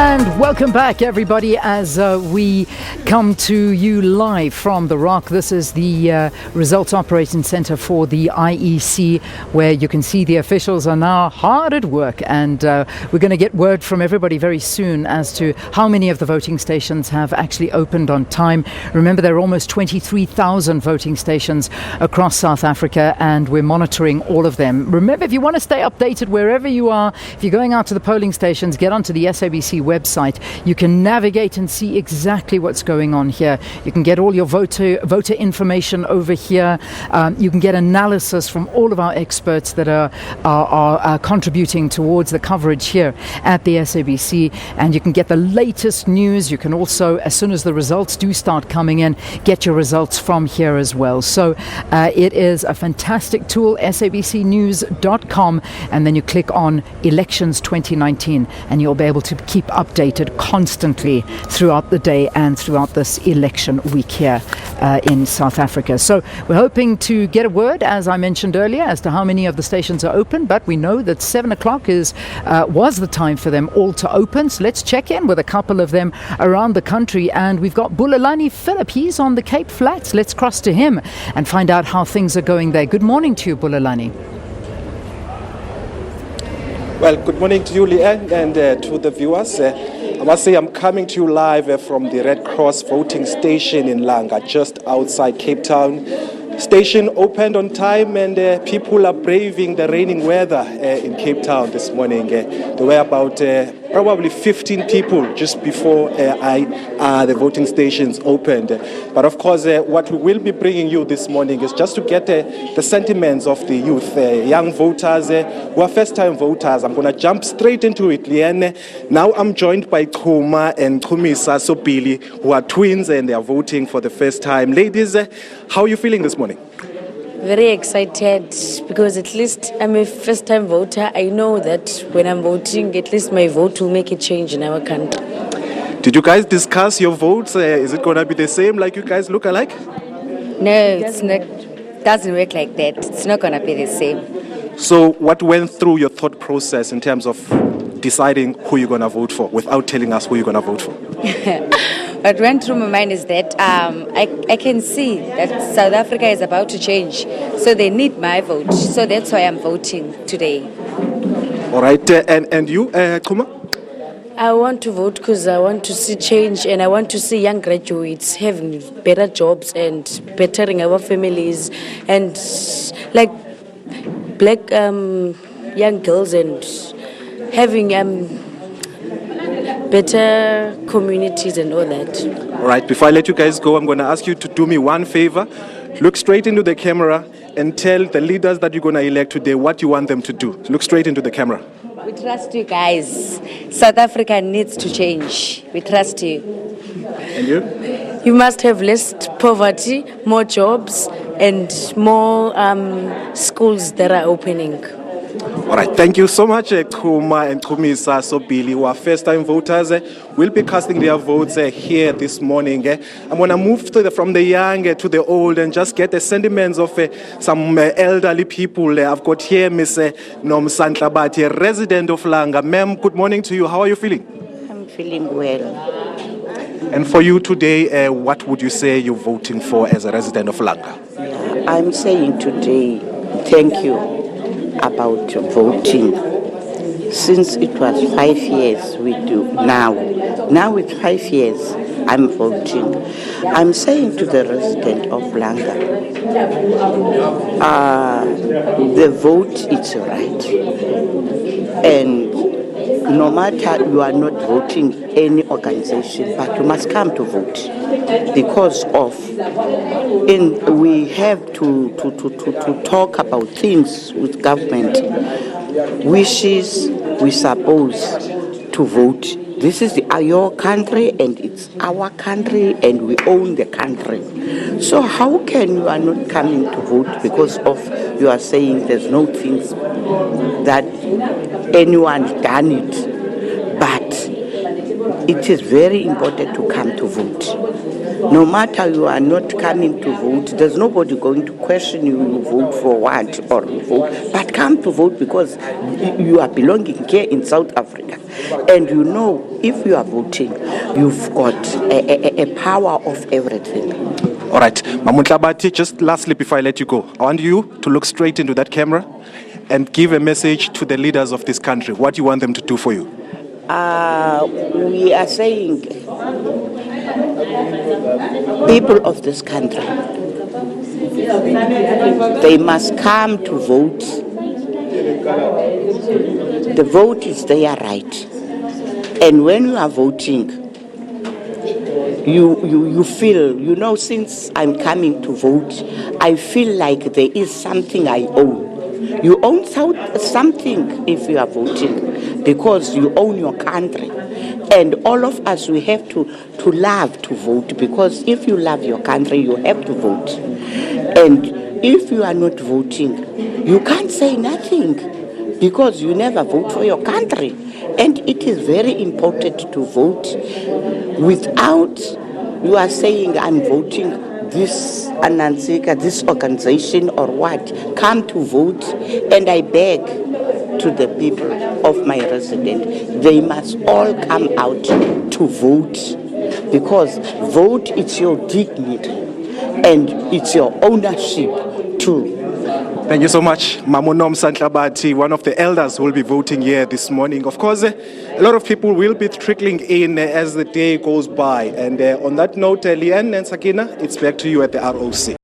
And welcome back, everybody, as we come to you live from the Rock. This is the Results Operating Centre for the IEC, where you can see the officials are now hard at work. And we're going to get word from everybody very soon as to how many of the voting stations have actually opened on time. Remember, there are almost 23,000 voting stations across South Africa, and we're monitoring all of them. Remember, if you want to stay updated wherever you are, if you're going out to the polling stations, get onto the SABC website. You can navigate and see exactly what's going on here. You can get all your voter information over here. You can get analysis from all of our experts that are contributing towards the coverage here at the SABC, and you can get the latest news. You can also, as soon as the results do start coming in, get your results from here as well. So it is a fantastic tool, sabcnews.com, and then you click on Elections 2019, and you'll be able to keep updated constantly throughout the day and throughout this election week here in South Africa. So we're hoping to get a word, as I mentioned earlier, as to how many of the stations are open, but we know that 7 o'clock was the time for them all to open. So let's check in with a couple of them around the country, and we've got Bulelani Phillip. He's on the Cape Flats. Let's cross to him and find out how things are going there. Good morning to you, Bulelani. Well, good morning to you, Leanne, and to the viewers. I must say I'm coming to you live from the Red Cross voting station in Langa, just outside Cape Town. Station opened on time, and people are braving the raining weather in Cape Town this morning. There were about probably 15 people just before the voting stations opened. But of course, what we will be bringing you this morning is just to get the sentiments of the youth, young voters who are first-time voters. I'm going to jump straight into it, Leanne. Now I'm joined by Kuma and Kumisa Sobili, who are twins, and they are voting for the first time. Ladies, how are you feeling this morning? Very excited, because at least I'm a first-time voter. I know that when I'm voting, at least my vote will make a change in our country. Did you guys discuss your votes? Is it going to be the same, like you guys look alike? No, it's not. Doesn't work like that. It's not going to be the same. So what went through your thought process in terms of deciding who you're going to vote for without telling us who you're going to vote for? What went through my mind is that I can see that South Africa is about to change. So they need my vote. So that's why I'm voting today. All right. And you, Kuma? I want to vote because I want to see change, and I want to see young graduates having better jobs and bettering our families, and like black young girls, and having better communities and all that. All right, before I let you guys go, I'm going to ask you to do me one favor. Look straight into the camera and tell the leaders that you're going to elect today what you want them to do. Look straight into the camera. We trust you guys. South Africa needs to change. We trust you. And you? You must have less poverty, more jobs, and more schools that are opening. All right, thank you so much, Kuma and Kumisa Sobili, who are first-time voters. Will be casting their votes here this morning. I'm going to move from the young to the old and just get the sentiments of some elderly people. I've got here Miss Nomsantlabati, a resident of Langa. Ma'am, good morning to you. How are you feeling? I'm feeling well. And for you today, what would you say you're voting for as a resident of Langa? I'm saying today, thank you about voting. Since it was 5 years we do now it's 5 years I'm voting. I'm saying to the resident of Langa, the vote is right, and no matter you are not voting any organization, but you must come to vote, because of we have to talk about things with government wishes. We supposed to vote. This is your country, and it's our country, and we own the country. So how can you are not coming to vote because of you are saying there's no things that anyone done it, but it is very important to come to vote. No matter you are not coming to vote, there's nobody going to question you vote for what or you vote, but come to vote because you are belonging here in South Africa. And you know, if you are voting, you've got a power of everything. All right, Mamuntlabati, just lastly before I let you go, I want you to look straight into that camera and give a message to the leaders of this country, what you want them to do for you. We are saying, people of this country, they must come to vote. The vote is their right. And when you are voting, you feel, you know, since I'm coming to vote, I feel like there is something I own. You own something if you are voting because you own your country. And all of us, we have to love to vote because if you love your country, you have to vote. And if you are not voting, you can't say nothing because you never vote for your country. And it is very important to vote without you are saying, I'm voting this Anansika, this organization or what. Come to vote. And I beg to the people of my resident, they must all come out to vote because vote is your dignity and it's your ownership too. Thank you so much, Mamunom Santlabati, one of the elders who will be voting here this morning. Of course, a lot of people will be trickling in as the day goes by. And on that note, Leanne and Sakina, it's back to you at the ROC.